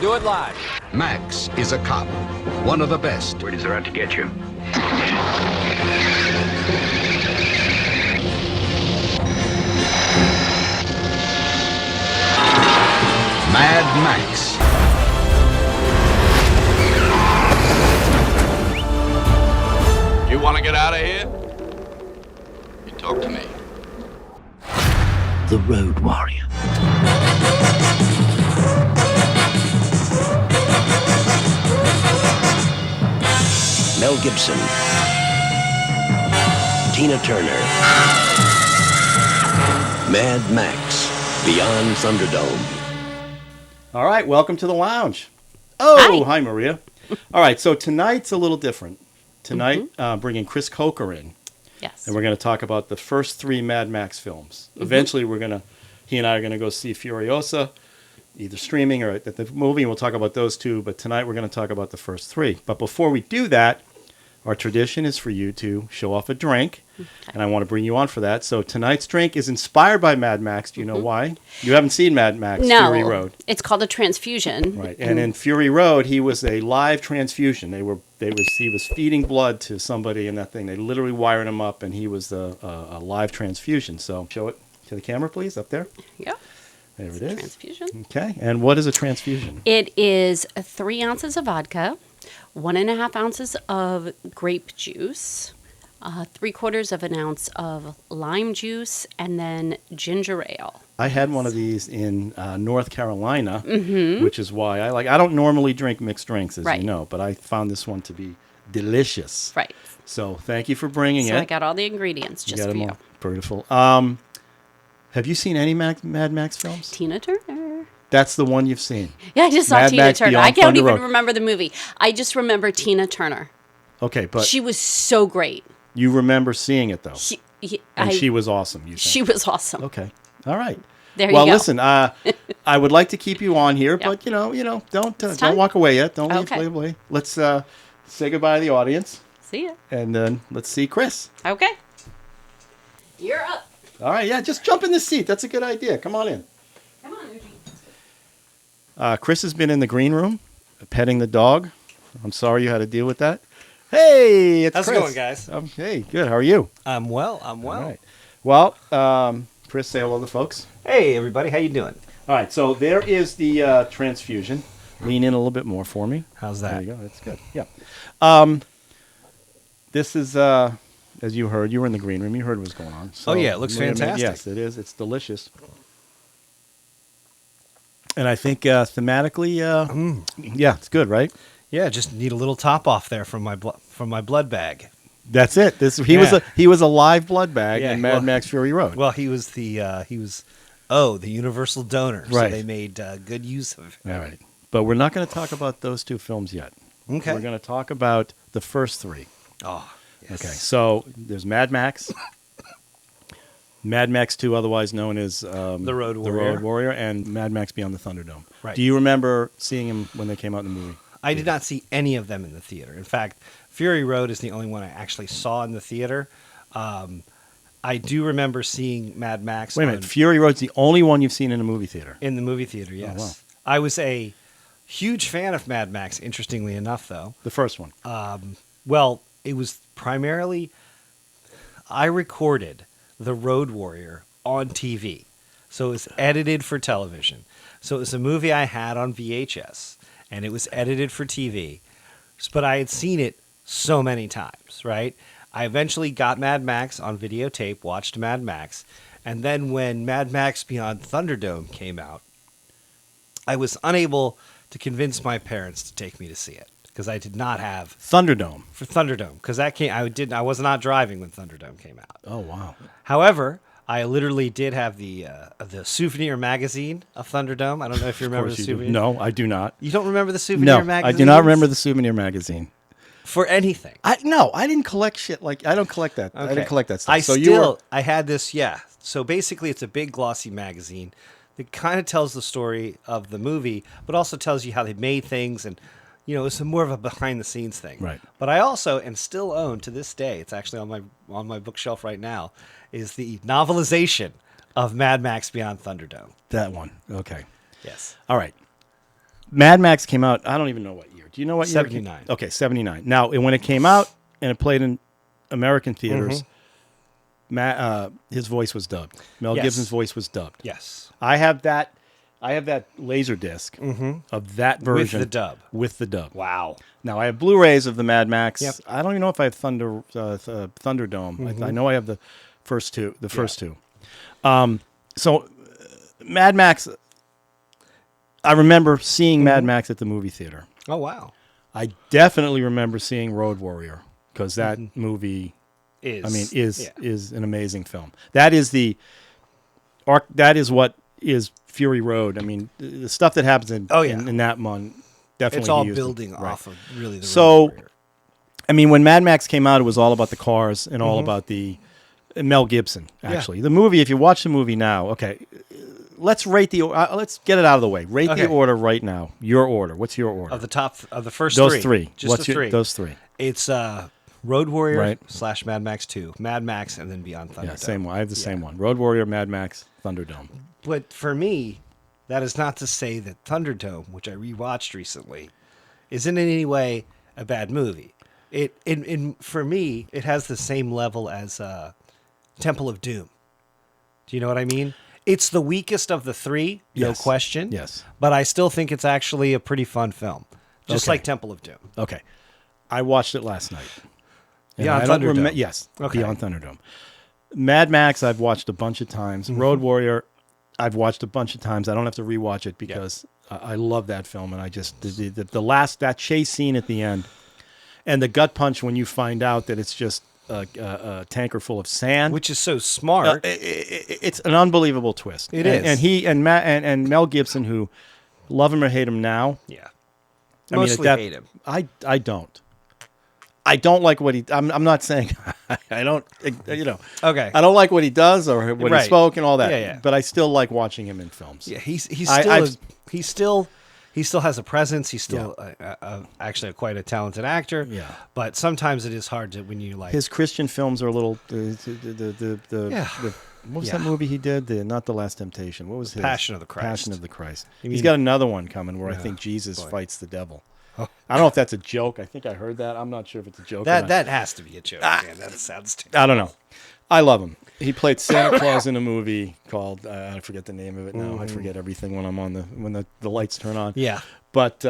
do it live. Max is a cop, one of the best. Word is they're out to get you. Mad Max. You want to get out of here? You talk to me. The Road Warrior. Mel Gibson. Tina Turner. Mad Max. Beyond Thunderdome. All right, welcome to the lounge. Oh, Hi. hi Maria. All right, so tonight's a little different. Tonight, bringing Chris Coker in. Yes. And we're going to talk about the first 3 Mad Max films. Eventually, he and I are going to go see Furiosa, either streaming or at the movie, and we'll talk about those 2. But tonight, we're going to talk about the first 3. But before we do that, our tradition is for you to show off a drink, and I want to bring you on for that. So tonight's drink is inspired by Mad Max. Do you know why? You haven't seen Mad Max, No, Fury Road. it's called a transfusion. Right, and in Fury Road, he was a live transfusion. He was feeding blood to somebody in that thing. They literally wired him up, and he was a live transfusion. So show it to the camera, please, up there. Yeah. There it is. Transfusion. Okay, and what is a transfusion? It is 3 ounces of vodka, 1.5 ounces of grape juice, 3/4 of an ounce of lime juice, and then ginger ale. I had one of these in North Carolina, which is why I don't normally drink mixed drinks, as Right. you know, but I found this one to be delicious. Right. So thank you for bringing So it. I got all the ingredients just got for them you. all. Beautiful. Have you seen any Mad Max films? Tina Turner. That's the one you've seen. Yeah, I just saw Mad Tina Max Turner. Beyond I can't Thunder even Road. remember the movie. I just remember Tina Turner. Okay, but She was so great. you remember seeing it though, and she She was awesome. You think? was awesome. Okay. All right. There you Well, go. listen. I would like to keep you on here, Yeah. but don't time. walk away yet. Don't leave Okay. away. Let's say goodbye to the audience, See ya. and then let's see Chris. Okay. You're up. All right. Yeah, just jump in the seat. That's a good idea. Come on in. Come on, Eugene. Chris has been in the green room, petting the dog. I'm sorry you had to deal with that. Hey, it's How's Chris. it going, guys? Hey, good. How are you? I'm well. All right. Well, Chris, say hello to folks. Hey, everybody. How you doing? All right, so there is the transfusion. Lean in a little bit more for me. How's There that? you go. That's good. Yeah. This is, as you heard, you were in the green room. You heard what was going on. So, Oh, yeah, it looks fantastic. Yes, it is. It's delicious. And I think thematically, yeah, it's good, right? Yeah, just need a little top off there from my blood bag. That's it. He was a live blood bag Yeah, in Mad well- Max Fury Road. Well, he was the universal donor. Right. So they made good use of it. All right. But we're not going to talk about those 2 films yet. Okay. We're going to talk about the first 3. Oh, yes. Okay, so there's Mad Max, Mad Max 2, otherwise known as The Road The Warrior. Road Warrior, and Mad Max Beyond the Thunderdome. Right. Do you remember seeing them when they came out in the movie? I did not see any of them in the theater. In fact, Fury Road is the only one I actually saw in the theater. I do remember seeing Mad Max. Wait a minute, Fury Road's the only one you've seen in a movie theater. In the movie theater, yes. wow. I was a huge fan of Mad Max, interestingly enough, though. The first one. Well, it was primarily, I recorded The Road Warrior on TV. So it was edited for television. So it was a movie I had on VHS, and it was edited for TV. But I had seen it so many times, right? I eventually got Mad Max on videotape, watched Mad Max, and then when Mad Max Beyond Thunderdome came out, I was unable to convince my parents to take me to see it because I did not have Thunderdome. for Thunderdome because that came. I was not driving when Thunderdome came out. Oh, wow. However, I literally did have the souvenir magazine of Thunderdome. I don't know if you remember the souvenir. No, I do not. You don't remember the souvenir No, magazine? I do not remember the souvenir magazine. for anything. I didn't collect shit I don't collect that. I didn't collect that stuff. I had this, yeah. So basically, it's a big glossy magazine that kind of tells the story of the movie, but also tells you how they made things, and it's more of a behind the scenes thing. Right. But I also and still own to this day. It's actually on my bookshelf right now. Is the novelization of Mad Max Beyond Thunderdome. That one. Okay. Yes. All right. Mad Max came out. I don't even know what year. Do you know what year? 79. Okay, 79. Now, when it came out and it played in American theaters, his voice was dubbed. Mel Yes. Gibson's voice was dubbed. Yes. I have that laser disc of that version With the dub. With the dub. Wow. Now I have Blu-rays of the Mad Max. Yep. I don't even know if I have Thunderdome. I know I have the first two. So Mad Max. I remember seeing Mad Max at the movie theater. Oh, wow. I definitely remember seeing Road Warrior because that movie is an amazing film. That is what is Fury Road. I mean, the stuff that happens in that one definitely It's all he used building it. off of really the So, Road Warrior. I mean, when Mad Max came out, it was all about the cars and all about the Mel Gibson. Actually, the movie. If you watch the movie now, okay, let's rate the. Let's get it out of the way. Rate the order right now. Your order. What's your order? Of the first those three. three. Just What's the three. Those three. It's Road Warrior Right. / Mad Max 2. Mad Max and then Beyond Thunderdome. Yeah, same one. I have the same one. Road Warrior, Mad Max, Thunderdome. But for me, that is not to say that Thunderdome, which I rewatched recently, is in any way a bad movie. For me, it has the same level as Temple of Doom. Do you know what I mean? It's the weakest of the three, no Yes. question. Yes. But I still think it's actually a pretty fun film. Just Okay. like Temple of Doom. Okay. I watched it last night. And Beyond I don't Thunderdome. Yes. Okay. Beyond Thunderdome. Mad Max, I've watched a bunch of times. Road Warrior, I've watched a bunch of times. I don't have to rewatch it because I love that film. And I just, that chase scene at the end and the gut punch when you find out that it's just a tanker full of sand. Which is so smart. It's an unbelievable twist. It is. And he and Mel Gibson, who love him or hate him now. Yeah. I mean, Mostly hate him. I don't. I don't like what he. I'm not saying I don't. Okay. I don't like what he does or what he Right. spoke and all that. Yeah. But I still like watching him in films. Yeah, he still has a presence. He's still actually quite a talented actor. Yeah. But sometimes it is hard to when you like His Christian films are a little. Yeah. What was that movie he did? Not the Last Temptation. What was his? Passion of the Christ. Passion of the Christ. You He's mean- got another one coming where I think Jesus fights the devil. I don't know if that's a joke. I think I heard that. I'm not sure if it's a joke. or not. that has to be a joke. Man. That sounds too. I don't know. I love him. He played Santa Claus in a movie called I forget the name of it now. I forget everything when I'm on when the lights turn on. Yeah. But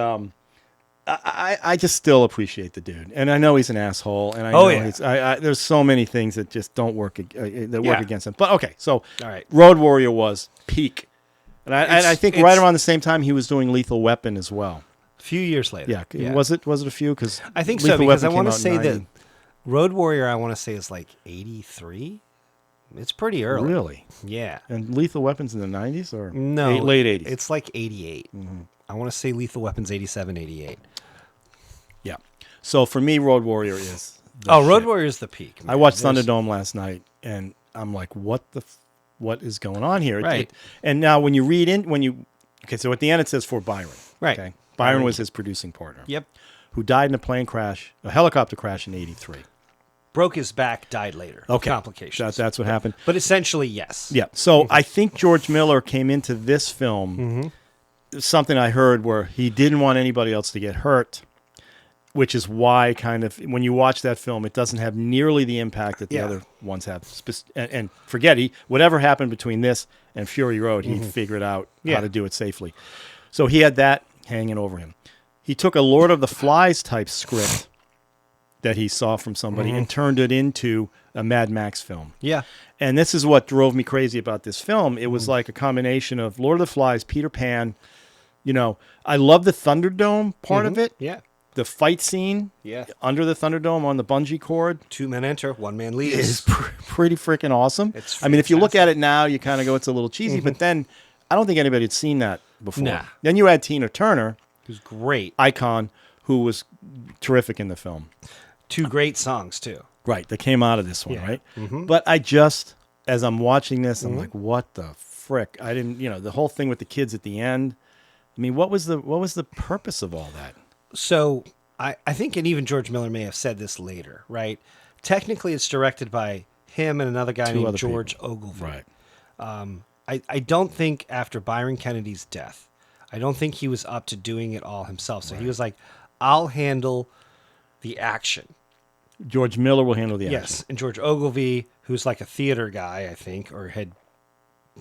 I just still appreciate the dude, and I know he's an asshole, and I know there's so many things that just don't work against him. But okay, so All right. Road Warrior was peak, and I think right it's- around the same time he was doing Lethal Weapon as well. A few years later. Yeah, was it a few? Because I think so because I want to say that Road Warrior I want to say is like 83. It's pretty early. Really, Yeah. and Lethal Weapons in the 90s or No. late 80s. It's like 88. I want to say Lethal Weapons 87, 88. Yeah. So for me, Road Warrior is. Road shit. Warrior is the peak. I man. watched There's- Thunderdome last night, and I'm like, what is going on here? Right. And now when you read so at the end it says for Byron. Right. Okay. Byron was his producing partner. Yep. Who died in a helicopter crash in '83. Broke his back, died later. Okay. Complications. That's what happened. But essentially, yes. Yeah. So I think George Miller came into this film. Something I heard where he didn't want anybody else to get hurt, which is why kind of when you watch that film, it doesn't have nearly the impact that the other ones have. And forget whatever happened between this and Fury Road, he figured out how to do it safely. So he had that hanging over him. He took a Lord of the Flies type script that he saw from somebody and turned it into a Mad Max film. Yeah. And this is what drove me crazy about this film. It was like a combination of Lord of the Flies, Peter Pan. I love the Thunderdome part of it. Yeah. The fight scene under the Thunderdome on the bungee cord 2 men enter, 1 man leaves. is pretty freaking awesome. It's I mean, if you look at it now, you kind of go, it's a little cheesy, but then I don't think anybody had seen that before. Nah. Then you had Tina Turner, It was great. icon, who was terrific in the film. 2 great songs, too. Right, that came out of this one, Yeah. right? But I just, as I'm watching this, I'm like, what the frick? I didn't, the whole thing with the kids at the end. I mean, what was the purpose of all that? So I think, and even George Miller may have said this later, right? Technically, it's directed by him and another guy Two named other George people. Ogilvy. Right. I don't think after Byron Kennedy's death, I don't think he was up to doing it all himself. So he was like, I'll handle the action. George Miller will handle the action. Yes, and George Ogilvy, who's like a theater guy, I think, or had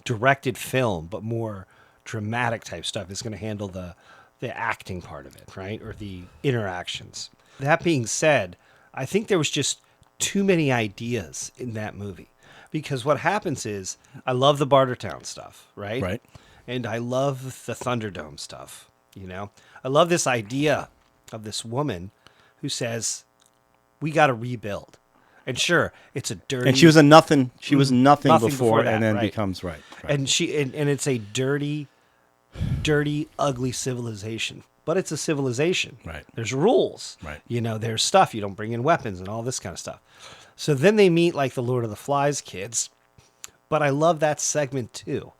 directed film, but more dramatic type stuff, is going to handle the acting part of it, right? Or the interactions. That being said, I think there was just too many ideas in that movie. Because what happens is, I love the Bartertown stuff, right? Right. And I love the Thunderdome stuff, you know? I love this idea of this woman who says, we got to rebuild. And sure, it's a dirty... And she was a nothing. She was nothing before, before that, and then right. becomes right. And it's a dirty, ugly civilization. But it's a civilization. Right. There's rules. Right. You know, there's stuff. You don't bring in weapons and all this kind of stuff. So then they meet like the Lord of the Flies kids. But I love that segment too.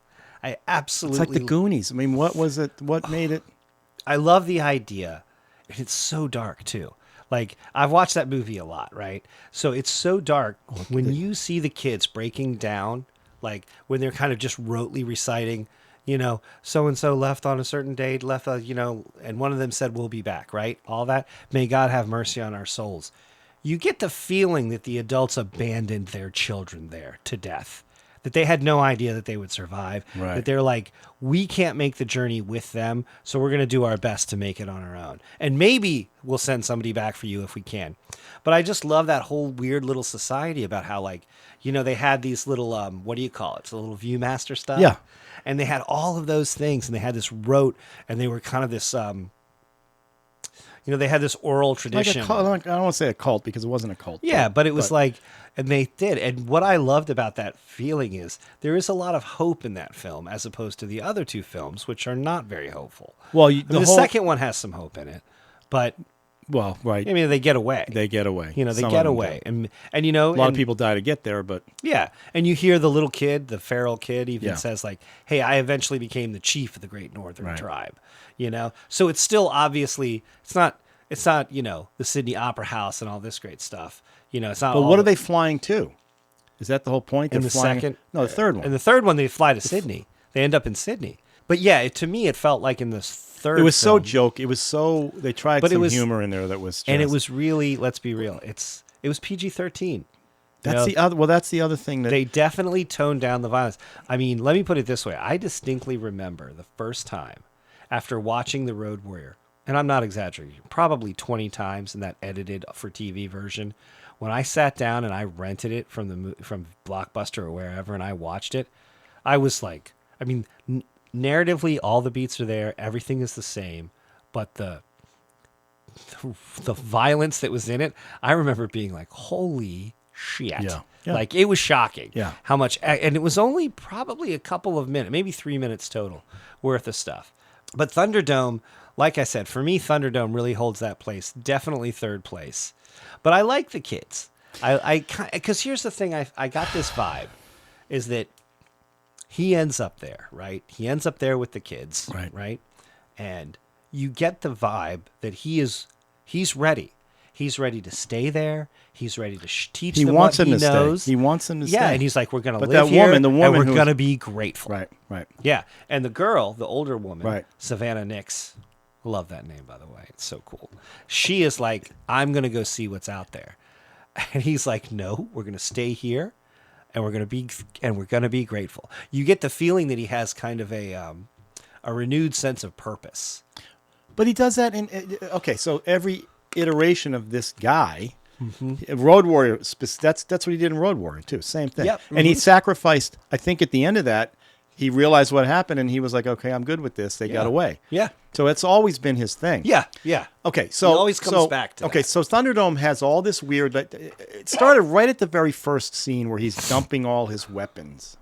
I absolutely... It's like the Goonies. I mean, what was it? What made it? I love the idea. And it's so dark too. Like, I've watched that movie a lot, right? So it's so dark when you see the kids breaking down, like when they're kind of just rotely reciting, you know, so-and-so left on a certain date, you know, and one of them said, we'll be back, right? All that. May God have mercy on our souls. You get the feeling that the adults abandoned their children there to death, that they had no idea that they would survive, Right. that they're like, we can't make the journey with them, so we're going to do our best to make it on our own. And maybe we'll send somebody back for you if we can. But I just love that whole weird little society about how, like, you know, they had these little, what do you call it? It's a little Viewmaster stuff. Yeah. And they had all of those things, and they had this rote, and they were kind of this, you know, they had this oral tradition. Like I don't want to say a cult because it wasn't a cult. Yeah, but it was like, and they did. And what I loved about that feeling is there is a lot of hope in that film as opposed to the other two films, which are not very hopeful. Well, The second one has some hope in it, but Well, right. I mean, they get away. They get away. You know, they Some get of them away, do. and you know, A lot of people die to get there, but yeah, and you hear the little kid, the feral kid, even Yeah. says like, "Hey, I eventually became the chief of the Great Northern Right. Tribe." You know, so it's still obviously it's not you know the Sydney Opera House and all this great stuff. You know, it's not. but all what are the- they flying to? Is that the whole point? in They're the flying, second? No, the third one. In the third one, they fly to Sydney. They end up in Sydney. But yeah, to me, it felt like in this third. It was so film, joke. It was so they tried But it some was- humor in there that was. and it just- was really. Let's be real. It was PG-13. That's the other. Well, that's the other thing that They definitely toned down the violence. I mean, let me put it this way. I distinctly remember the first time after watching The Road Warrior, and I'm not exaggerating, probably 20 times in that edited for TV version, when I sat down and I rented it from Blockbuster or wherever and I watched it, I was like, I mean, narratively, all the beats are there. Everything is the same, but the violence that was in it, I remember being like, holy shit. Yeah. Yeah. Like, it was shocking Yeah. how much, and it was only probably a couple of minutes, maybe 3 minutes total worth of stuff. But Thunderdome, like I said, for me, Thunderdome really holds that place. Definitely third place. But I like the kids. Because here's the thing, I got this vibe, is that he ends up there, right? He ends up there with the kids, right? And you get the vibe that he's ready. He's ready to stay there. He's ready to teach he them wants what him he to knows. stay. He wants him to stay. Yeah, and he's like, we're going to But live that here, woman, the and woman we're who's- going to be grateful. right. Yeah, and the girl, the older woman, Right. Savannah Nix, I love that name, by the way. It's so cool. She is like, I'm going to go see what's out there. And he's like, no, we're going to stay here, and we're going to be grateful. You get the feeling that he has kind of a renewed sense of purpose. But he does that in okay. So every iteration of this guy, Road Warrior. That's what he did in Road Warrior too. Same thing. Yep. And he sacrificed. I think at the end of that, he realized what happened, and he was like, "Okay, I'm good with this." They got away. Yeah. So it's always been his thing. Yeah. Yeah. Okay, so He always comes back to okay, that. so Thunderdome has all this weird. It started right at the very first scene where he's dumping all his weapons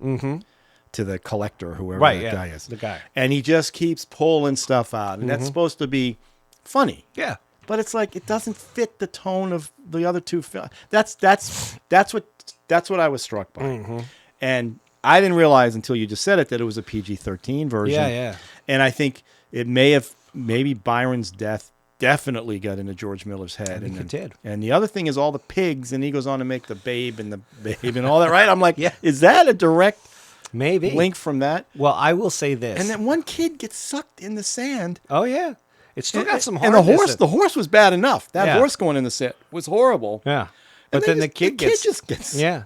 to the collector, whoever Right, that yeah, guy is. the guy. And he just keeps pulling stuff out, and that's supposed to be funny. Yeah. But it's like it doesn't fit the tone of the other two films. That's what I was struck by, and I didn't realize until you just said it that it was a PG-13 version. Yeah, yeah. And I think it maybe Byron's death definitely got into George Miller's head. I think it did. And the other thing is all the pigs, and he goes on to make the babe and all that. Right? I'm like, Yeah. is that a direct? Maybe. link from that. Well, I will say this. And then one kid gets sucked in the sand. Oh yeah, it's still got some And hardness. the horse was bad enough. That Yeah. horse going in the sand was horrible. Yeah, but And then the kid gets. just gets. Yeah,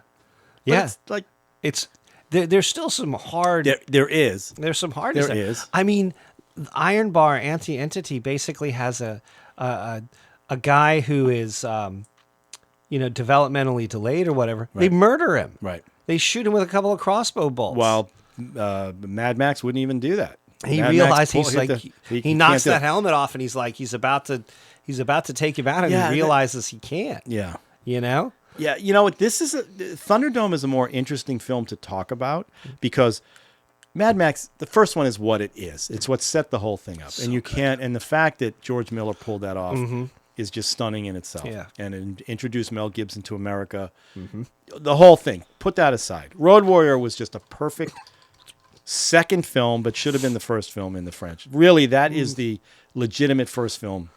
But yeah. It's like It's there's still some hard. there is. There's some hardness. There is. I mean, Iron Bar Anti-Entity basically has a guy who is developmentally delayed or whatever. They murder him. Right. They shoot him with a couple of crossbow bolts. While Mad Max wouldn't even do that. he Mad Max realized pull- he's hit like the- he can't knocks do that it. helmet off and he's like he's about to take him out and Yeah, he realizes he can't. Yeah. You know? Yeah, you know what? Thunderdome is a more interesting film to talk about because Mad Max, the first one is what it is. It's what set the whole thing up, and you can't. And the fact that George Miller pulled that off is just stunning in itself. Yeah. And it introduced Mel Gibson to America. The whole thing. Put that aside. Road Warrior was just a perfect second film, but should have been the first film in the French. Really, that is the legitimate first film.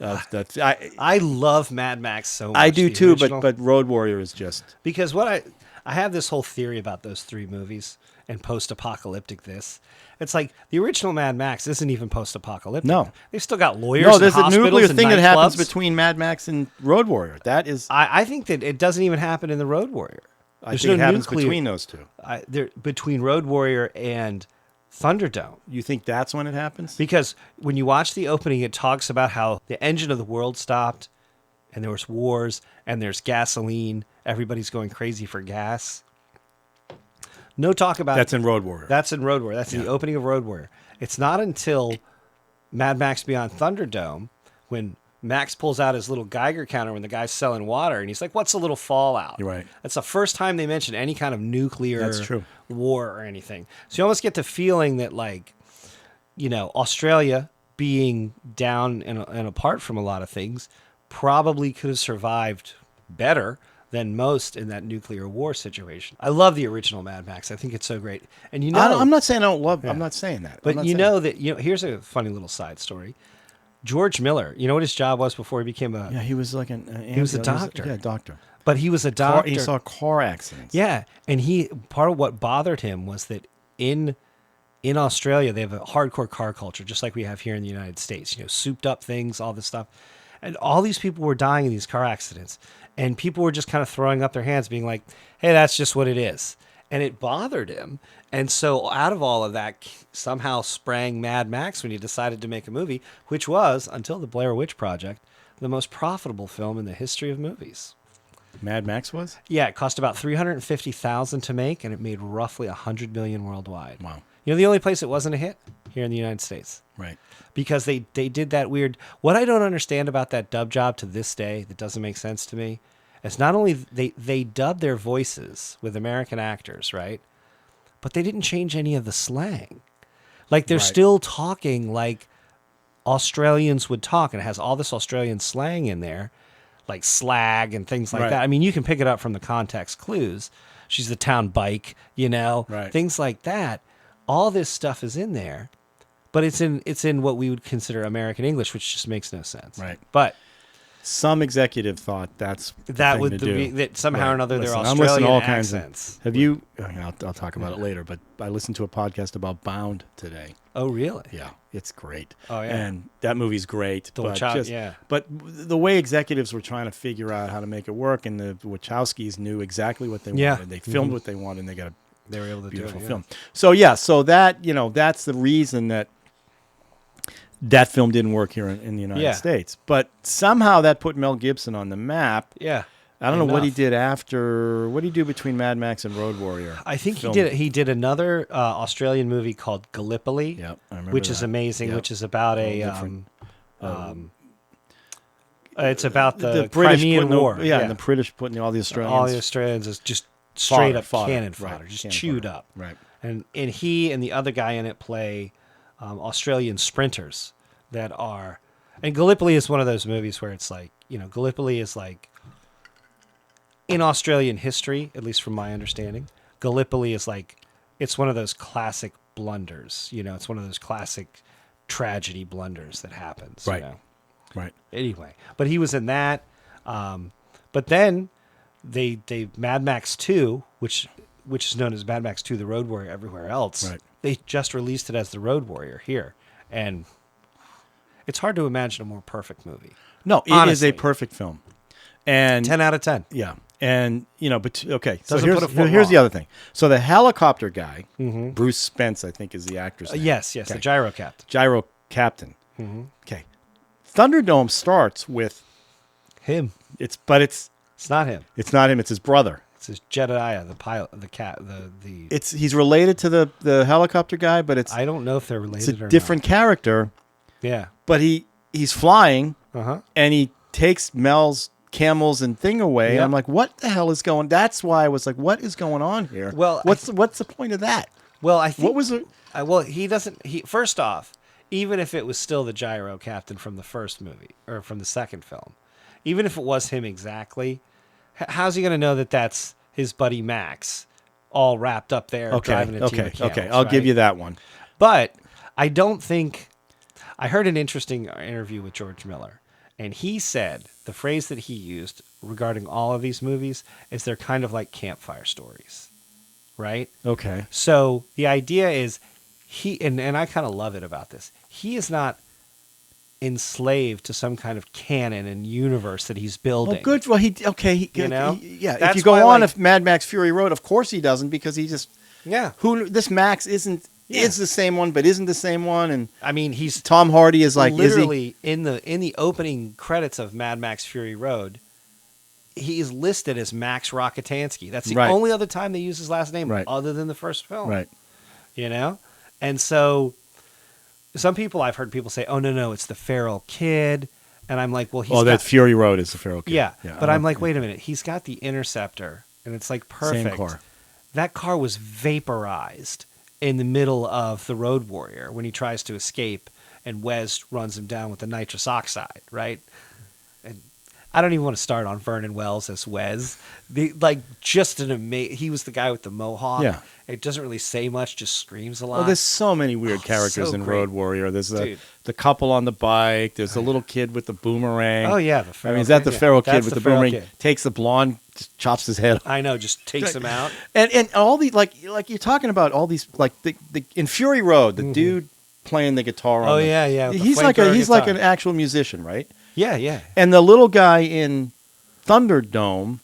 I love Mad Max so much. I do the too, original. but Road Warrior is just. Because what I have this whole theory about those three movies and post-apocalyptic this. It's like the original Mad Max isn't even post-apocalyptic. No. They've still got lawyers. No, there's and a nuclear hospitals and thing that happens nightclubs. between Mad Max and Road Warrior. That is, I think that it doesn't even happen in the Road Warrior. I There's think it no happens nuclear- between those two. Between Road Warrior and Thunderdome. You think that's when it happens? Because when you watch the opening, it talks about how the engine of the world stopped and there was wars and there's gasoline. Everybody's going crazy for gas. No talk about That's in Road Warrior. That's in Road Warrior. That's the opening of Road Warrior. It's not until Mad Max Beyond Thunderdome when Max pulls out his little Geiger counter when the guy's selling water and he's like, what's a little fallout? You're right. That's the first time they mention any kind of nuclear That's true. war or anything. So you almost get the feeling that, like, Australia being down and apart from a lot of things probably could have survived better than most in that nuclear war situation. I love the original Mad Max. I think it's so great. And I'm not saying I don't love. Yeah. I'm not saying that. but I'm not you saying know that here's a funny little side story. George Miller, you know what his job was before he became a Yeah, he was like He was a doctor. Yeah, doctor. but he was a doctor. He saw car accidents. Yeah, and part of what bothered him was that in Australia they have a hardcore car culture, just like we have here in the United States. Souped up things, all this stuff, and all these people were dying in these car accidents, and people were just kind of throwing up their hands, being like, "Hey, that's just what it is," and it bothered him. And so, out of all of that, somehow sprang Mad Max when he decided to make a movie, which was, until the Blair Witch Project, the most profitable film in the history of movies. Mad Max was. Yeah, it cost about $350,000 to make, and it made roughly $100 million worldwide. Wow. The only place it wasn't a hit here in the United States, Right. because they did that weird. What I don't understand about that dub job to this day that doesn't make sense to me is not only they dubbed their voices with American actors, right? But they didn't change any of the slang. Like they're Right. still talking like Australians would talk, and it has all this Australian slang in there, like slag and things like Right. that. I mean, you can pick it up from the context clues. She's the town bike, Right. things like that. All this stuff is in there, but it's in what we would consider American English, which just makes no sense. Right. But Some executive thought that's the that thing would to do. that somehow or another they're Listen, I'm Australian listening to all kinds accents. of. Have you? I'll talk about it later. But I listened to a podcast about Bound today. Oh, really? Yeah, it's great. Oh, yeah. And that movie's great. The but Wachow- yeah. But the way executives were trying to figure out how to make it work, and the Wachowskis knew exactly what they Yeah. wanted. They filmed what they wanted, and they got a They were able to beautiful do it. Yeah. film. So that that's the reason that film didn't work here in the United Yeah. States. But somehow that put Mel Gibson on the map. Yeah. I don't know what he Enough. did after. What did he do between Mad Max and Road Warrior? I think Film. he did another Australian movie called Gallipoli, Yep, I remember which is that. amazing. Yep. Which is about a different. it's about the, British Crimean putting War. and the British putting all the Australians. all the Australians is just straight up fodder, cannon right, fodder, just cannon chewed fodder, up. right. And he and the other guy in it play Australian sprinters that are. And Gallipoli is one of those movies where it's like, Gallipoli is like, in Australian history, at least from my understanding, Gallipoli is like, it's one of those classic blunders. It's one of those classic tragedy blunders that happens. Right. Right. Anyway, but he was in that. But then they Mad Max 2, which which is known as Mad Max 2: The Road Warrior everywhere else. Right. They just released it as The Road Warrior here, and it's hard to imagine a more perfect movie. No, it is Honestly. a perfect film. And 10 out of 10. yeah. And, but okay. So Doesn't put a foot here's the wrong. other thing. So the helicopter guy, Bruce Spence, I think is the actor's name. Yes, the Okay. gyro captain. Gyro Captain. Okay. Thunderdome starts with Him. it's It's not him. not him, it's his brother. It's his Jedediah, the pilot, the cat, the. He's related to the helicopter guy, but it's I don't know if they're related it's a or different character, not. Yeah. but he's flying Uh-huh. and he takes Mel's camels and thing away. Yep. I'm like, what the hell is going? That's why I was like, what is going on here? Well, what's the point of that? Well, I think. What was it? Well, he doesn't. First off, even if it was still the gyro captain from the first movie or from the second film, even if it was him exactly, how's he going to know that that's his buddy Max, all wrapped up there driving a team of camels, okay. I'll give right? you that one. But I don't think. I heard an interesting interview with George Miller, and he said the phrase that he used regarding all of these movies is they're kind of like campfire stories, right? Okay. So the idea is and I kind of love it about this. He is not enslaved to some kind of canon and universe that he's building. Well, good. Well, You know? yeah. If That's you go why, on, like- if Mad Max Fury Road, of course he doesn't, because he just Yeah. this Max is the same one, but isn't the same one, and I mean, he's Tom Hardy is like literally in the opening credits of Mad Max Fury Road. He is listed as Max Rockatansky. That's the Right. only other time they use his last name, Right. other than the first film. Right. You know, and so I've heard people say, "Oh no, it's the feral kid," and I'm like, "Well, he's that Fury Road is the feral kid. yeah." But I'm like, okay. "Wait a minute, he's got the Interceptor, and it's like perfect." Same car. That car was vaporized in the middle of the Road Warrior when he tries to escape, and Wes runs him down with the nitrous oxide, right? And I don't even want to start on Vernon Wells as Wes. He was the guy with the mohawk. Yeah. It doesn't really say much, just screams a lot. Well, there's so many weird characters so in great. Road Warrior. There's Dude. the couple on the bike. There's the little kid with the boomerang. Oh, yeah, the I feral mean, is that kid? the Yeah, feral kid that's with the the feral boomerang? kid. Takes the blonde, just chops his head off. I know, just takes him out. And all these like you're talking about all these like the in Fury Road, the dude playing the guitar. Oh, on the- yeah, with the He's like flamethrower he's like guitar. an actual musician, right? Yeah. And the little guy in Thunderdome,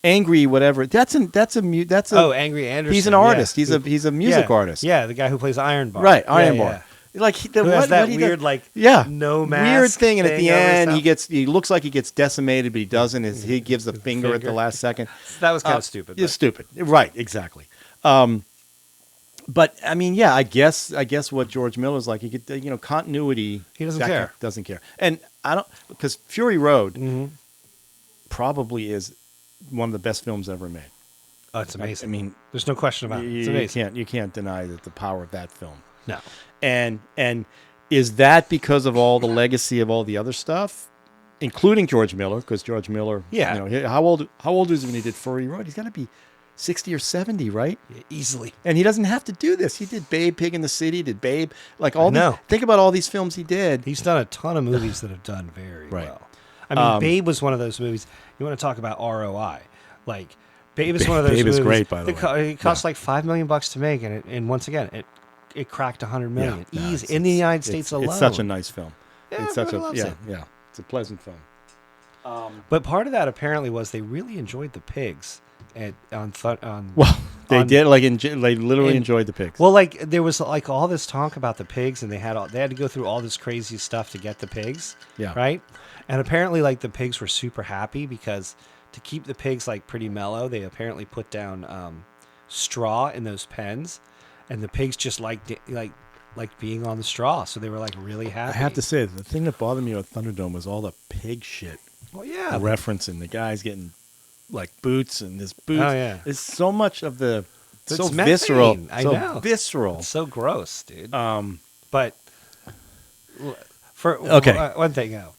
angry whatever. That's a Angry Anderson. he's an yeah. artist. He's a music Yeah, artist. Yeah, the guy who plays Iron Bar. Right, Yeah, Iron yeah. Bar. Like Who has that weird, like, no mask weird thing, and at the thing over end his he looks like he gets decimated, but he doesn't. He gives the finger at the last second. That was kind of stupid. It's stupid, right? Exactly. But I mean, yeah, I guess what George Miller's like, he could, continuity. He doesn't that care. guy doesn't care, and I don't because Fury Road Mm-hmm. probably is one of the best films ever made. Oh, it's amazing. I mean, there's no question about it. It's amazing. you can't deny that the power of that film. No. And is that because of all the legacy of all the other stuff, including George Miller? Because George Miller, Yeah. how old is he when he did Fury Road? He's got to be 60 or 70, right? Yeah, easily. And he doesn't have to do this. He did Babe, Pig in the City, did Babe, like all. know. Think about all these films he did. He's done a ton of movies that have done very Right. well. I mean, Babe was one of those movies. You want to talk about ROI? Like, Babe is one of those Babe movies. is great, by the way. It cost like $5 million to make, and once again, it cracked $100 million. Yeah, no, Easy it's- in the United States alone. It's such a nice film. Yeah, it's such everybody loves it. yeah. It's a pleasant film. But part of that apparently was they really enjoyed the pigs on Well, they on- did they literally enjoyed the pigs. Well, like there was like all this talk about the pigs, and they had to go through all this crazy stuff to get the pigs. Yeah. Right. And apparently, like the pigs were super happy because to keep the pigs like pretty mellow, they apparently put down straw in those pens, and the pigs just liked being on the straw, so they were like really happy. I have to say, the thing that bothered me with Thunderdome was all the pig shit. Well, yeah. Referencing the guys getting like boots and this boots. Oh, yeah. There's so much of the It's so methane. visceral. I so know. visceral. It's so gross, dude. Um, But for Okay. one thing, though.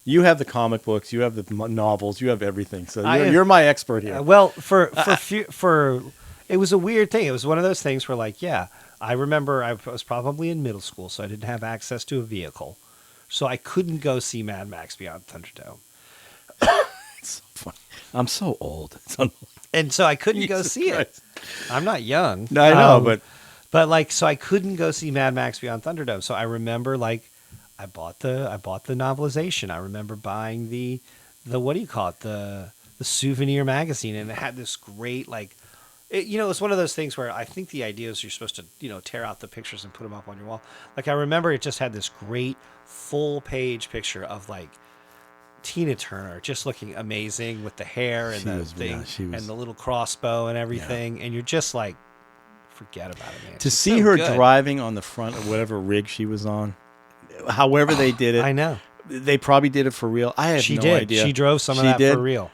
you have the comic books, you have the novels, you have everything. So I am- you're my expert here. Well, for it was a weird thing. It was one of those things where, like, yeah, I remember I was probably in middle school, so I didn't have access to a vehicle, so I couldn't go see Mad Max Beyond Thunderdome, It's so funny. I'm so old. It's and so I couldn't go Jesus see Christ. it. I'm not young. No, I know, but like, so I couldn't go see Mad Max Beyond Thunderdome. So I remember, like, I bought the novelization. I remember buying the what do you call it, the souvenir magazine, and it had this great, like, it's one of those things where I think the idea is you're supposed to, tear out the pictures and put them up on your wall. Like, I remember it just had this great full page picture of, like, Tina Turner just looking amazing with the hair and and the little crossbow and everything. And you're just like, forget about it, man. To She's see so her good. driving on the front of whatever rig she was on, however they did it. I know. They probably did it for real. I have no idea. She drove some of She that did? for real.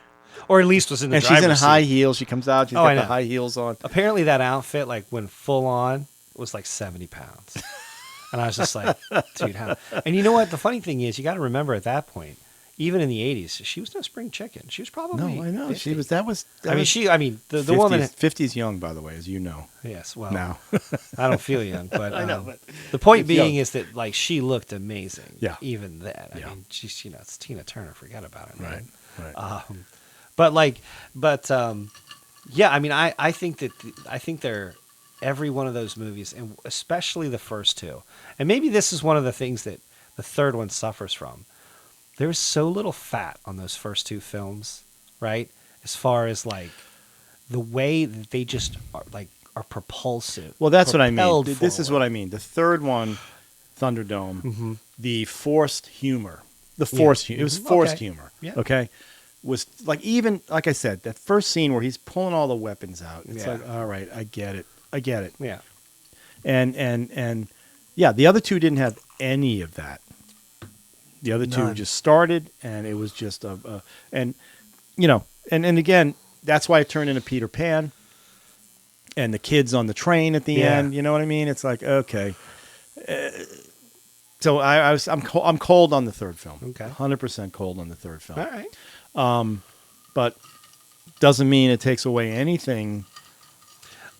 Or at least was in the And she's in driver's high seat. heels. She comes out. She's I got the know. high heels on. Apparently that outfit, like, when full on, was like 70 pounds. And I was just like, dude, how? And you know what? The funny thing is, you got to remember at that point, even in the 80s, she was no spring chicken. She was probably No, I know. 50. She was. That was. That I mean, was the 50s, woman. 50's young, by the way, as you know. Yes, well, Now. I don't feel young, but I know, but the point it's being young. is that, like, she looked amazing. Yeah. Even then, I Yeah. mean, she's it's Tina Turner. Forget about it, man. Right. Yeah. I mean, I think that they're every one of those movies, and especially the first two, and maybe this is one of the things that the third one suffers from. There's so little fat on those first two films, right? As far as, like, the way that they just are propulsive. Well, that's what I mean. propelled This is forward. what I mean. The third one, Thunderdome, Mm-hmm. the forced humor. It was forced Okay. humor. Yeah. Okay. Was like, even like I said, that first scene where he's pulling all the weapons out. It's Yeah. like, all right, I get it. Yeah. And yeah, the other two didn't have any of that. The other two None. just started, and it was just and again, that's why it turned into Peter Pan. And the kids on the train at the Yeah. end, you know what I mean? It's like, okay. So I'm cold on the third film. Okay. 100% cold on the third film. All right. But doesn't mean it takes away anything.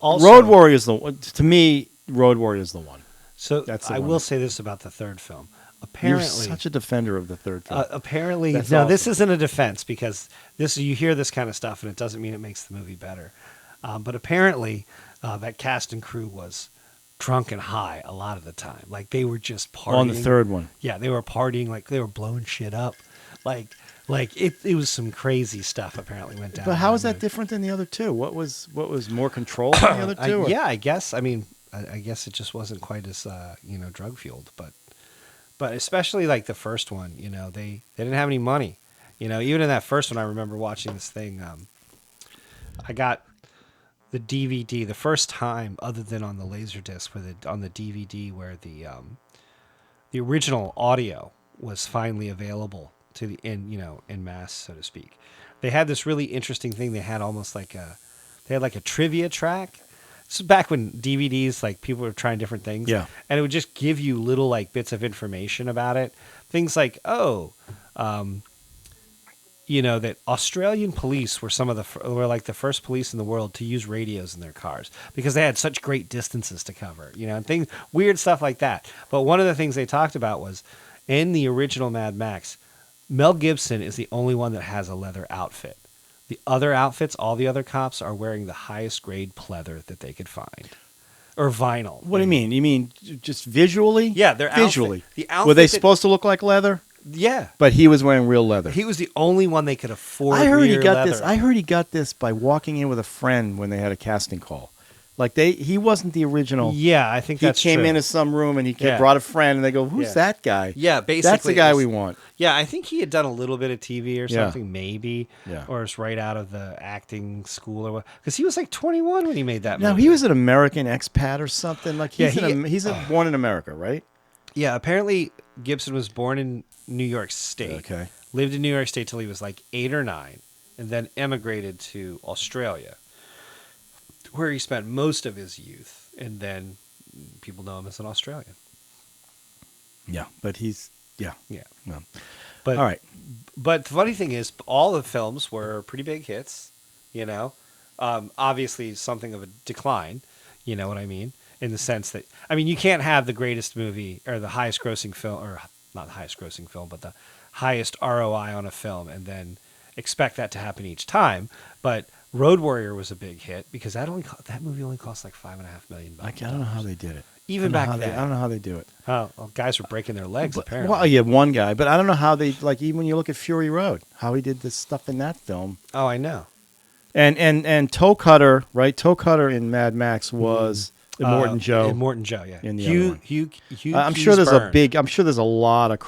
Also, Road Warrior is to me, Road Warrior is the one. So That's the I one. will say this about the third film. You're Apparently, such a defender of the third film. apparently, That's no, this awesome. isn't a defense, because you hear this kind of stuff and it doesn't mean it makes the movie better. But apparently, that cast and crew was drunk and high a lot of the time. Like, they were just partying. On the third one. Yeah, they were partying, like they were blowing shit up. Like it was some crazy stuff apparently went down. But how in is that movie. different than the other two? What was more controlled than the other two? or- Yeah, I guess. I mean, I guess it just wasn't quite as drug fueled, but especially like the first one, they didn't have any money. Even in that first one, I remember watching this thing. I got the DVD the first time, other than on the Laserdisc, on the DVD where the original audio was finally available to in mass, so to speak. They had this really interesting thing. They had almost like a trivia track. This is back when DVDs, like, people were trying different things. Yeah. And it would just give you little, like, bits of information about it. Things like, that Australian police were were like the first police in the world to use radios in their cars because they had such great distances to cover, and things, weird stuff like that. But one of the things they talked about was, in the original Mad Max, Mel Gibson is the only one that has a leather outfit. The other outfits, all the other cops, are wearing the highest grade pleather that they could find. Or vinyl. What do you mean? You mean just visually? Yeah, their outfit. visually. The outfit Were they that- supposed to look like leather? Yeah. But he was wearing real leather. He was the only one they could afford. I heard he rear got leather. this. I heard he got this by walking in with a friend when they had a casting call. Like, he wasn't the original. Yeah, I think He that's came true. into some room and he Yeah. brought a friend, and they go, "Who's Yeah. that guy?" Yeah, basically. That's the it guy was- we want. Yeah, I think he had done a little bit of TV or Yeah. something, maybe. Yeah. Or it's right out of the acting school or what. Because he was like 21 when he made that Now, movie. he was an American expat or something. Like, Yeah, he's born in America, right? Yeah, apparently Gibson was born in New York State. Okay. Lived in New York State till he was like 8 or 9, and then emigrated to Australia, where he spent most of his youth. And then people know him as an Australian. Yeah, but he's Yeah. no. But All right. But the funny thing is, all the films were pretty big hits. Obviously something of a decline. You know what I mean? In the sense that, I mean, you can't have the greatest movie or the highest grossing film, or not the highest grossing film, but the highest ROI on a film, and then expect that to happen each time. But Road Warrior was a big hit because that movie only cost like $5.5 million. I don't know how they did it. Even back then. I don't know how they do it. Oh, well, guys were breaking their legs apparently. Well, yeah, one guy, but I don't know how they like. Even when you look at Fury Road, how he did this stuff in that film. Oh, I know. And Toe Cutter, right? Toe Cutter in Mad Max was Immortan Joe. Immortan Joe, yeah. In the other one. Hugh I'm sure there's Keys-Byrne. I'm sure there's a lot of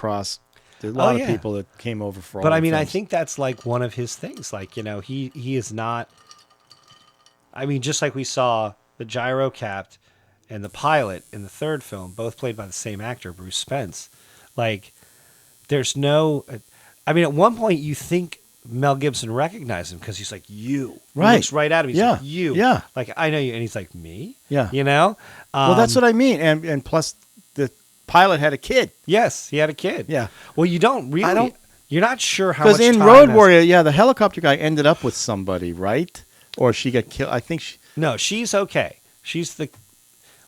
There's a lot of yeah. people that came over for all. But I the mean, I films. think that's like one of his things. Like, he is not. I mean, just like we saw the Gyro Capt and the pilot in the third film, both played by the same actor, Bruce Spence. Like, there's no. I mean, at one point you think Mel Gibson recognized him because he's like, "You." Right. He looks right at him. He's Yeah. like, "You." Yeah. Like, I know you, and he's like, "Me." Yeah. Well, That's what I mean. And plus, the pilot had a kid. Yes, he had a kid. Yeah. Well, you don't really. I don't- You're not sure how much Because in time Road has- Warrior, the helicopter guy ended up with somebody, right? Or she got killed. I think she. No, she's okay. She's the.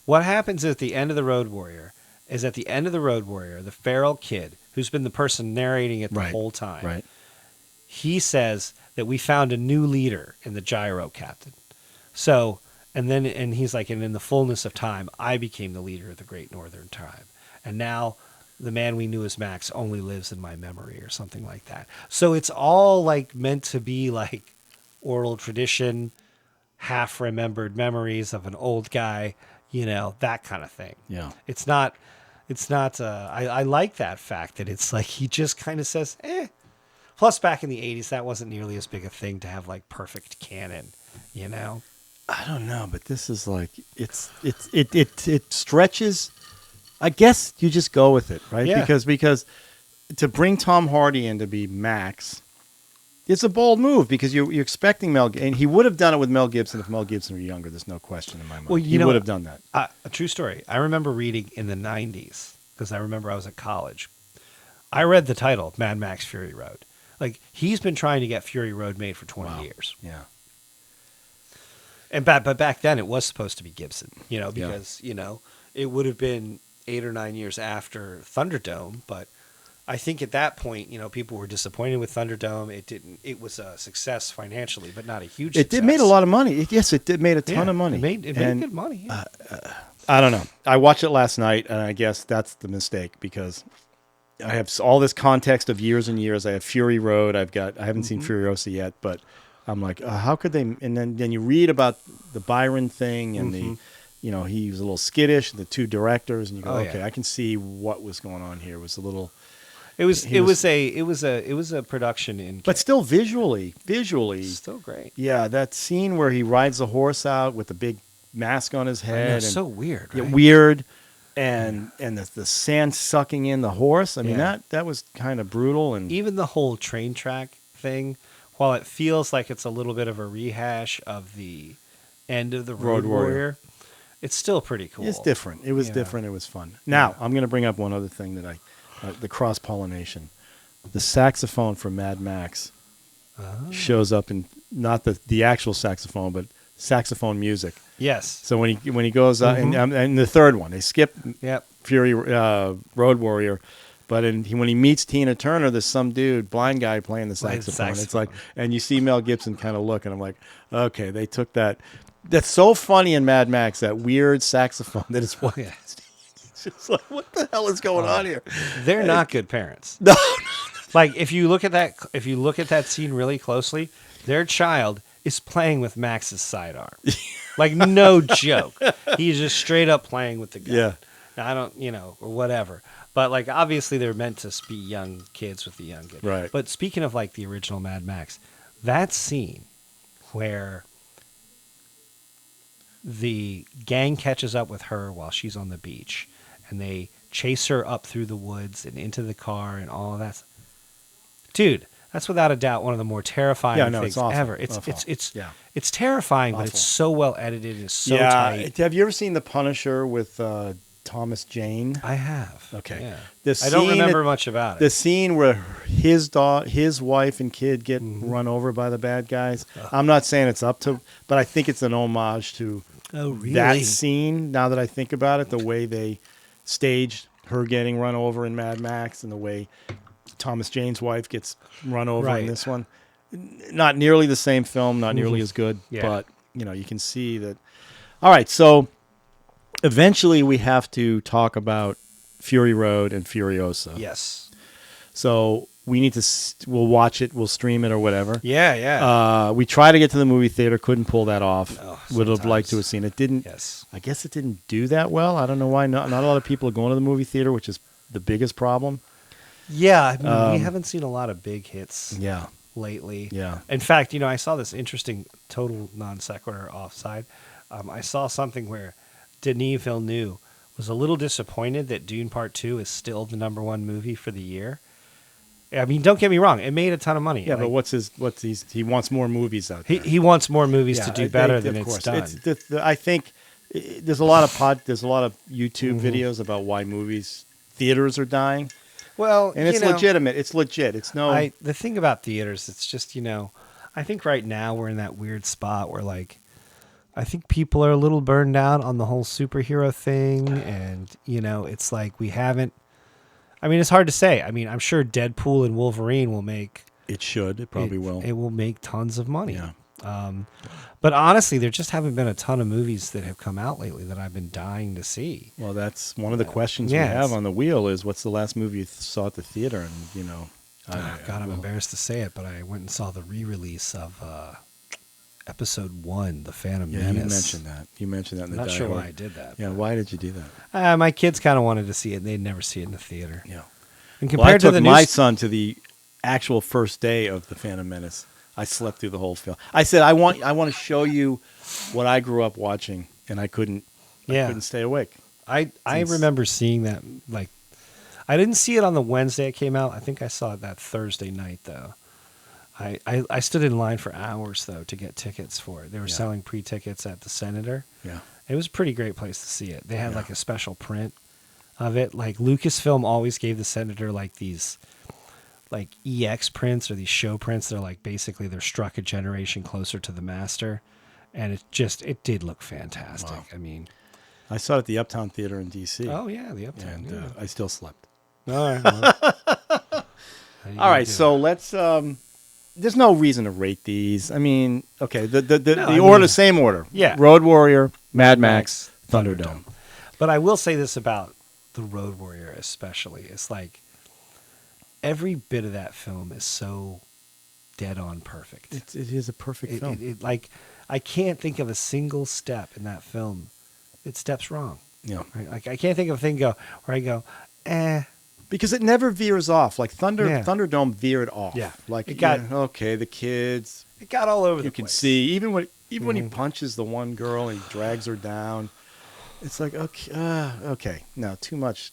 What happens at the end of the Road Warrior is at the end of the Road Warrior, the feral kid who's been the person narrating it the Right, whole time. Right. He says that we found a new leader in the Gyro Captain. So, and he's like, and in the fullness of time, I became the leader of the Great Northern Tribe, and now the man we knew as Max only lives in my memory, or something like that. So it's all like meant to be like oral tradition, half remembered memories of an old guy, that kind of thing. Yeah. It's not, I like that fact that it's like, he just kind of says, eh. Plus back in the 80s, that wasn't nearly as big a thing to have like perfect canon, I don't know, but this is like it stretches. I guess you just go with it, right? Yeah. Because to bring Tom Hardy in to be Max, it's a bold move because you're expecting and he would have done it with Mel Gibson if Mel Gibson were younger. There's no question in my mind. Well, he would have done that. A true story. I remember reading in the 90s, because I remember I was at college. I read the title, Mad Max Fury Road. Like, he's been trying to get Fury Road made for 20 years. Yeah. But back then it was supposed to be Gibson, because, it would have been 8 or 9 years after Thunderdome. But I think at that point, people were disappointed with Thunderdome. It was a success financially, but not a huge success. It did made a lot of money. Yes, it did made a ton of money. It made good money. Yeah. I don't know. I watched it last night, and I guess that's the mistake because I have all this context of years and years. I have Fury Road. I haven't seen Furiosa yet, but I'm like, how could they? And then you read about the Byron thing and the, he was a little skittish. The two directors, and you go, okay, I can see what was going on here. It was a little. It was a production in, but still visually, still great. Yeah, that scene where he rides the horse out with the big mask on his head. It's so weird, right? Yeah, weird. And the sand sucking in the horse. I mean, that was kind of brutal. And even the whole train track thing, while it feels like it's a little bit of a rehash of the end of the Road Warrior, it's still pretty cool. It's different. It was different. It was fun. Now, I'm going to bring up one other thing that the cross-pollination. The saxophone from Mad Max shows up in not the actual saxophone, but saxophone music. Yes. So when he goes and the third one, they skip Fury Road Warrior, but when he meets Tina Turner, there's some dude, blind guy, playing the saxophone. It's like, and you see Mel Gibson kind of look, and I'm like, okay, they took that. That's so funny in Mad Max, that weird saxophone that is what. It's just like, what the hell is going on here? They're not good parents. No. Like, if you look at that scene really closely, their child is playing with Max's sidearm. Like, no joke. He's just straight up playing with the gun. Yeah. Now, I don't, or whatever. But, like, obviously they're meant to be young kids with the young kids. Right. But speaking of, like, the original Mad Max, that scene where the gang catches up with her while she's on the beach and they chase her up through the woods and into the car and all of that. Dude, that's without a doubt one of the more terrifying things it's awful. ever. It's terrifying, but it's so well edited. It's so tight. Have you ever seen The Punisher with Thomas Jane? I have. Okay. Yeah. I don't remember much about it. The scene where his wife and kid get run over by the bad guys. I'm not saying it's up to, but I think it's an homage to that scene. Now that I think about it, the way they staged her getting run over in Mad Max and the way Thomas Jane's wife gets run over in this one. not nearly the same film, not nearly as good, Yeah. but you can see that. All right, so eventually we have to talk about Fury Road and Furiosa. Yes. So we need to. We'll watch it. We'll stream it or whatever. Yeah, yeah. We tried to get to the movie theater, couldn't pull that off. Oh, Would have liked sometimes. to have seen it. Didn't. Yes. I guess it didn't do that well. I don't know why. Not a lot of people are going to the movie theater, which is the biggest problem. Yeah, I mean, we haven't seen a lot of big hits Yeah. lately. Yeah. In fact, I saw this interesting total non sequitur offside. I saw something where Denis Villeneuve was a little disappointed that Dune Part 2 is still the #1 movie for the year. I mean, don't get me wrong; it made a ton of money. Yeah, Like, but he wants more movies out there. he wants more movies Yeah, to do I better think, than of it's course. done. I think there's a lot of YouTube videos about why theaters are dying, Well, and it's legitimate. It's legit. It's no. The thing about theaters, it's just I think right now we're in that weird spot where I think people are a little burned out on the whole superhero thing, and it's like we haven't. I mean, it's hard to say. I mean, I'm sure Deadpool and Wolverine will make. It should. It probably will. It will make tons of money. Yeah. But honestly, there just haven't been a ton of movies that have come out lately that I've been dying to see. Well, that's one of the questions we Yeah, have it's- on the wheel is what's the last movie you saw at the theater? And God, I'm embarrassed to say it, but I went and saw the re-release of Episode 1, The Phantom Yeah, Menace. you mentioned that. You mentioned that in I'm the not sure dialogue. why I did that. Yeah, why did you do that? My kids kind of wanted to see it, and they'd never see it in the theater. Yeah. And Well, I compared took to the my new son to the actual first day of the Phantom Menace. I slept through the whole film. I said, I want to show you what I grew up watching, and I couldn't stay awake. I Since- remember seeing that. I didn't see it on the Wednesday it came out. I think I saw it that Thursday night, though. I stood in line for hours, though, to get tickets for it. They were Yeah. selling pre-tickets at the Senator. Yeah. It was a pretty great place to see it. They had Yeah. a special print of it. Lucasfilm always gave the Senator these EX prints or these show prints. They're basically they're struck a generation closer to the master, and it did look fantastic. Wow. I mean, I saw it at the Uptown Theater in D.C. oh yeah, the Uptown. and Yeah. I still slept. All right. Well, All right, so let's. There's no reason to rate these. I mean, okay, the order, same order. Yeah. Road Warrior, Mad Max, Thunderdome. But I will say this about the Road Warrior, especially. It's every bit of that film is so dead on perfect. It is a perfect film. I can't think of a single step in that film that steps wrong. Yeah. Right? I can't think of a thing where I go, eh. Because it never veers off. Like Yeah. Thunderdome veered off. Yeah. Like It got- okay, the kids. It got all over You the can place. see even when he punches the one girl and he drags her down. It's like okay, no, too much.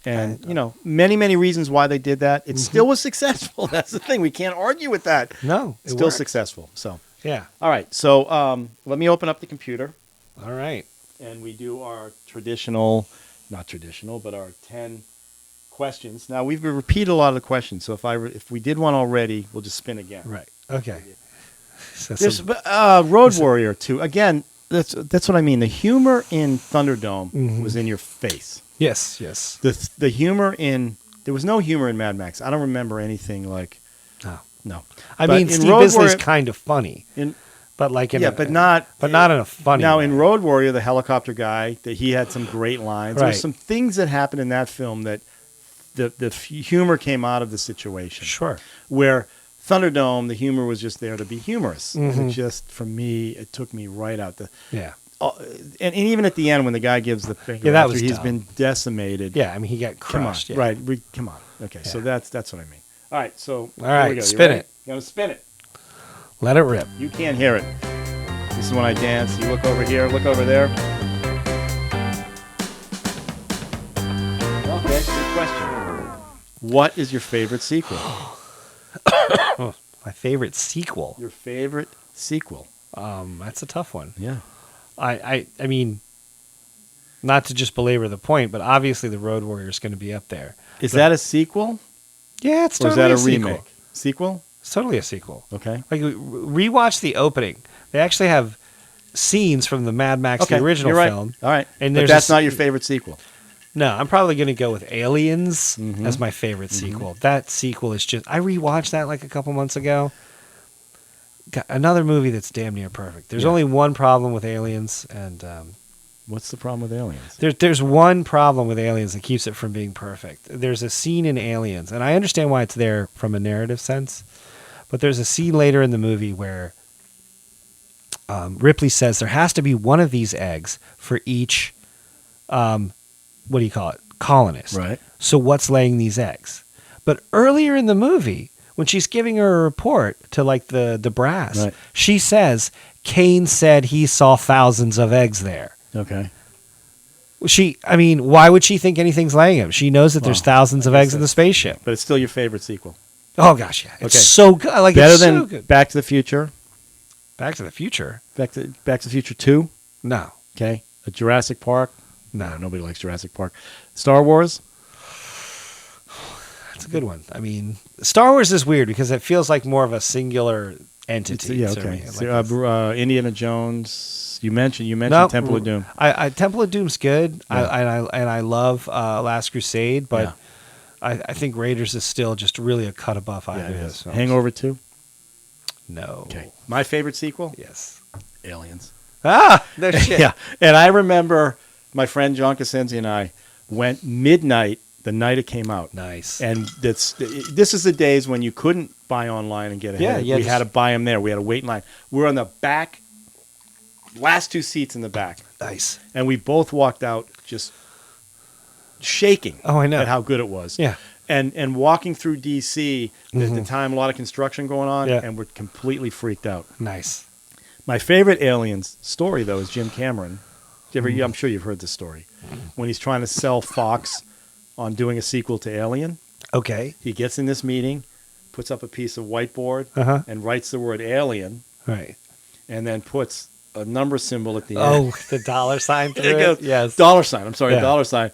And many reasons why they did that. It still was successful. That's the thing. We can't argue with that. No, It's it still worked. successful. So Yeah. all right. So let me open up the computer All right. and we do our not traditional, but our 10 questions. Now we've repeated a lot of the questions. So if we did one already, we'll just spin again. Right. Okay. So There's some- Road Warrior too. Again, that's what I mean. The humor in Thunderdome was in your face. yes. The humor there was no humor in Mad Max. I don't remember anything like. No. I But mean, in Steve Road Bisley's Warrior- kind of funny, but but not in a funny. Now way. in Road Warrior, the helicopter guy, that he had some great lines. Right. There's some things that happened in that film that the humor came out of the situation. Sure. Where Thunderdome, the humor was just there to be humorous. Mm-hmm. And it just, for me, it took me right out. Yeah. And even at the end when the guy gives the finger, Yeah, that after was he's dumb. been decimated. Yeah. I mean, he got Come on, crushed. Yeah. right? Come on. Okay, so Yeah. that's what I mean. All right, so All here right, we go. You spin ready? it. You gotta spin it. Let it rip. You can't hear it. This is when I dance. You look over here, look over there. Okay, good question. What is your favorite sequel? My favorite sequel. Your favorite sequel? That's a tough one. Yeah. I mean, not to just belabor the point, but obviously the Road Warrior is going to be up there. Is that a sequel? Yeah, it's Or totally is that a sequel. remake? Sequel? It's totally a sequel. Okay. Rewatch the opening. They actually have scenes from the Mad Max, Okay, the original you're right. film. All right. And But there's that's a- not your favorite sequel. No, I'm probably going to go with Aliens Mm-hmm. as my favorite sequel. That sequel is just... I rewatched that like a couple months ago. Got another movie that's damn near perfect. There's only one problem with Aliens, and What's the problem with Aliens? there's one problem with Aliens that keeps it from being perfect. There's a scene in Aliens, and I understand why it's there from a narrative sense, but there's a scene later in the movie where Ripley says there has to be one of these eggs for each... what do you call it? Colonist. Right. So what's laying these eggs? But earlier in the movie, when she's giving her a report to like the brass, Right. she says Kane said he saw thousands of eggs there. Okay. Why would she think anything's laying them? She knows that there's thousands of eggs in the spaceship. But it's still your favorite sequel. Oh gosh, yeah. It's Okay. so good. Like Better it's than so good. Back to the Future. Back to the Future. Back to the Future 2. No. Okay. A Jurassic Park. No. Nobody likes Jurassic Park. Star Wars. That's a good one. I mean, Star Wars is weird because it feels like more of a singular entity. Yeah. to Okay. me. Like So, it's- Indiana Jones. You mentioned No, Temple of Doom. I Temple of Doom's good. Yeah. I love Last Crusade, but Yeah. I think Raiders is still just really a cut above Yeah, either it of is. those films. Hangover 2. No. Okay. My favorite sequel. Yes. Aliens. Ah, no shit. Yeah. And I remember my friend John Cosenzi and I went midnight the night it came out. Nice. And this is the days when you couldn't buy online and get ahead. Yeah, We just- had to buy them there. We had to wait in line. We were on the back, last two seats in the back. Nice. And we both walked out just shaking Oh, I know. at how good it was. Yeah. And walking through D.C., at the time, a lot of construction going on, Yeah. and we're completely freaked out. Nice. My favorite Aliens story, though, is Jim Cameron. I'm sure you've heard this story. When he's trying to sell Fox on doing a sequel to Alien, Okay. he gets in this meeting, puts up a piece of whiteboard, Uh-huh. and writes the word Alien, Right. and then puts a number symbol at the end. Oh, the dollar sign through It goes, Yes. dollar sign. I'm sorry, Yeah. dollar sign.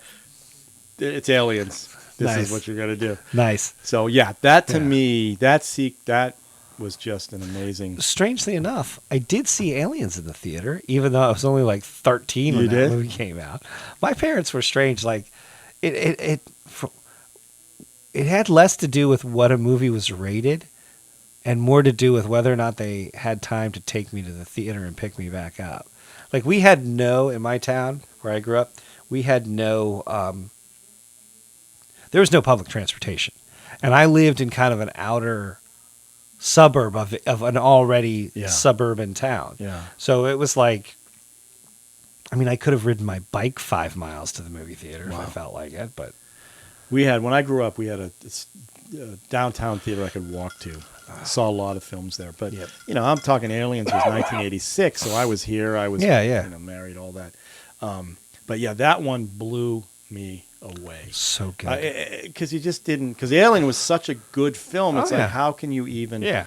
It's Aliens. This Nice. is what you're going to do. Nice. So, yeah, that to Yeah. me, that was just an amazing... Strangely enough, I did see Aliens in the theater, even though I was only like 13 when You that did? movie came out. My parents were strange. Like, it had less to do with what a movie was rated and more to do with whether or not they had time to take me to the theater and pick me back up. Like, we had in my town where I grew up, we had there was no public transportation. And I lived in kind of an outer suburb of an already Yeah. suburban town. Yeah. So it was like, I could have ridden my bike 5 miles to the movie theater if I felt like it, but When I grew up, we had a downtown theater I could walk to. Saw a lot of films there. But, Yep. I'm talking Aliens was 1986, so I was here. I was Yeah. married, all that. But, yeah, that one blew me away. so good. Because you just didn't... Because Alien was such a good film. It's Oh, yeah. like, how can you even... Yeah.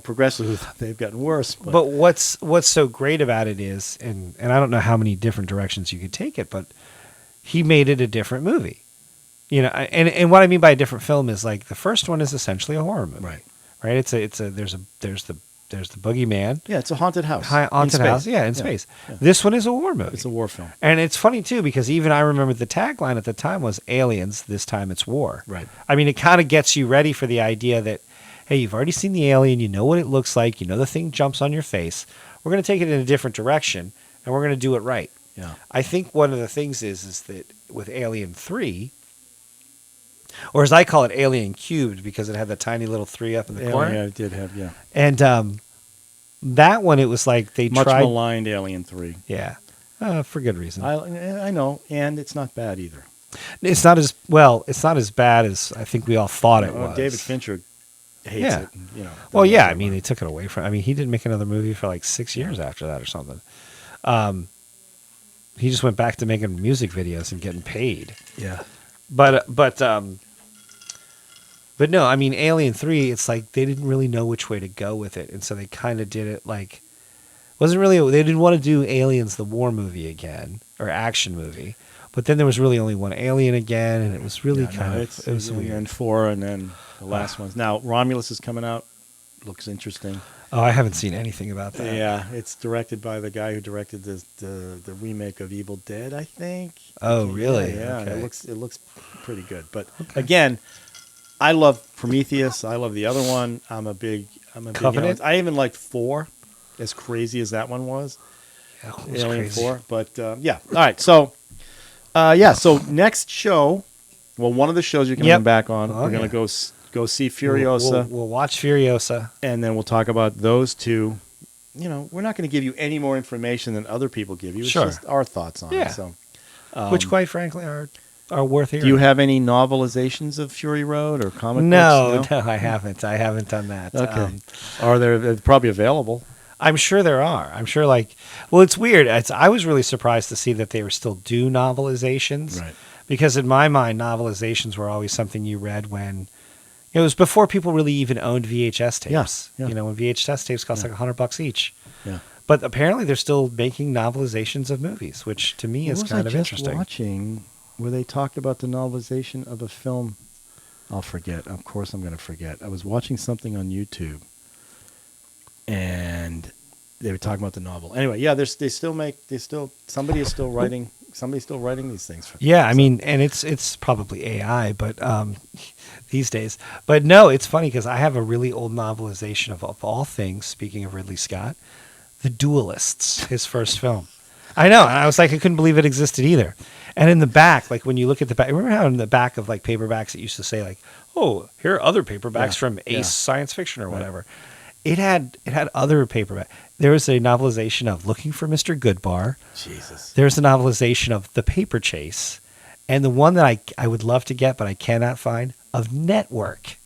Progressively, they've gotten worse. But what's so great about it is, and I don't know how many different directions you could take it, but he made it a different movie. And what I mean by a different film is like the first one is essentially a horror movie. Right? There's the boogeyman. Yeah, it's a haunted house. Haunted in house, space. yeah, in space. This one is a war movie. It's a war film. And it's funny too because even I remember the tagline at the time was "Aliens, this time it's war." Right. It kind of gets you ready for the idea that, hey, you've already seen the alien, you know what it looks like, you know the thing jumps on your face. We're going to take it in a different direction, and we're going to do it right. Yeah. I think one of the things is that with Alien 3, or as I call it, Alien Cubed, because it had the tiny little 3 up in the corner. Yeah, it did have, yeah. And that one, it was like they Much tried. maligned Alien 3. Yeah. For good reason. I know, and it's not bad either. It's not as bad as I think we all thought it was. David Fincher hates Yeah. it. And, Well, yeah, they took it away from. He didn't make another movie for like 6 years after that or something. He just went back to making music videos and getting paid. yeah. But no, Alien 3, it's like they didn't really know which way to go with it, and so they kind of did it like wasn't really. They didn't want to do Aliens the war movie again or action movie, but then there was really only one alien again, and it was really it was weird. And 4, and then the last ones. Now Romulus is coming out. Looks interesting. Oh, I haven't seen anything about that. Yeah, it's directed by the guy who directed the remake of Evil Dead, I think. Oh, really? Yeah. Okay. It looks pretty good. But again, I love Prometheus. I love the other one. I'm a big Covenant? I even liked 4, as crazy as that one was. Yeah, it was Alien crazy. 4. But yeah. All right. So so next show, well, one of the shows you're going to come back on, Oh, we're going to go see Furiosa. We'll watch Furiosa. And then we'll talk about those two. We're not going to give you any more information than other people give you. It's Sure. just our thoughts on Yeah. it. So, Which, quite frankly, are worth hearing. do you have any novelizations of Fury Road or comic No, books? I haven't. I haven't done that. Okay. Are they're probably available? I'm sure there are. I'm sure, it's weird. I was really surprised to see that they were still do novelizations. Right. Because in my mind, novelizations were always something you read when it was before people really even owned VHS tapes. Yeah. When VHS tapes cost like $100 each. Yeah. But apparently they're still making novelizations of movies, which to me is kind of interesting. Watching where they talked about the novelization of a film. I'll forget. Of course, I'm going to forget. I was watching something on YouTube, and they were talking about the novel. Anyway, yeah, somebody is still writing. Somebody's still writing these things. Yeah, I mean, and it's probably AI, but these days. But no, it's funny because I have a really old novelization of all things. Speaking of Ridley Scott, The Duelists, his first film. I know, and I was like, I couldn't believe it existed either. And in the back, like when you look at the back, remember how in the back of like paperbacks it used to say like, "Oh, here are other paperbacks from Ace Science Fiction or whatever." It had other paperback. There was a novelization of Looking for Mr. Goodbar. Jesus. There's a novelization of The Paper Chase, and the one that I would love to get but I cannot find, of Network.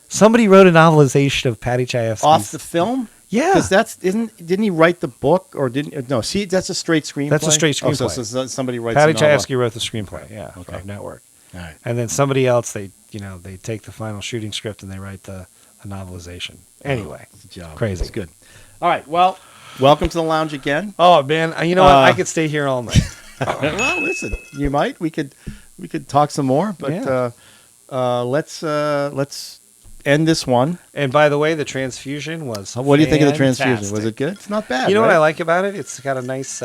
Somebody wrote a novelization of Patty Chayefsky's Off the film? Yeah. Because didn't he write the book or didn't? No, see, that's a straight screenplay. That's a straight Oh, so screenplay. somebody writes. Patty a novel. Chayefsky wrote the screenplay. Yeah, Okay. of Network. All right. And then somebody else, they take the final shooting script and they write the novelization. Anyway, Good job. crazy. That's good. All right. Well, welcome to the lounge again. Oh man, you know what? I could stay here all night. Well, listen, you might. We could talk some more, but Yeah. let's end this one. And by the way, the transfusion was. What do you think of the transfusion? Was fantastic. it good? It's not bad. You know right? what I like about it? It's got a nice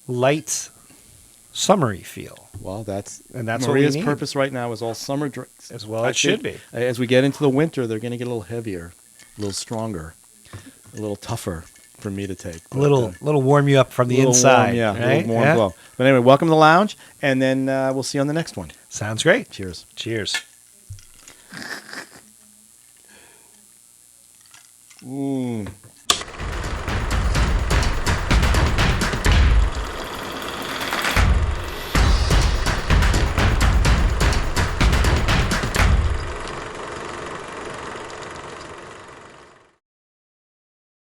light, summery feel. Well, that's what we Maria's need. purpose right now is all summer drinks. As well I it should think be. As we get into the winter, they're going to get a little heavier, a little stronger, a little tougher for me to take. A little warm you up from the little inside. warm, yeah, right? a little warm Yeah? glow. But anyway, welcome to the lounge, and then we'll see you on the next one. Sounds great. Cheers. Cheers. Mm.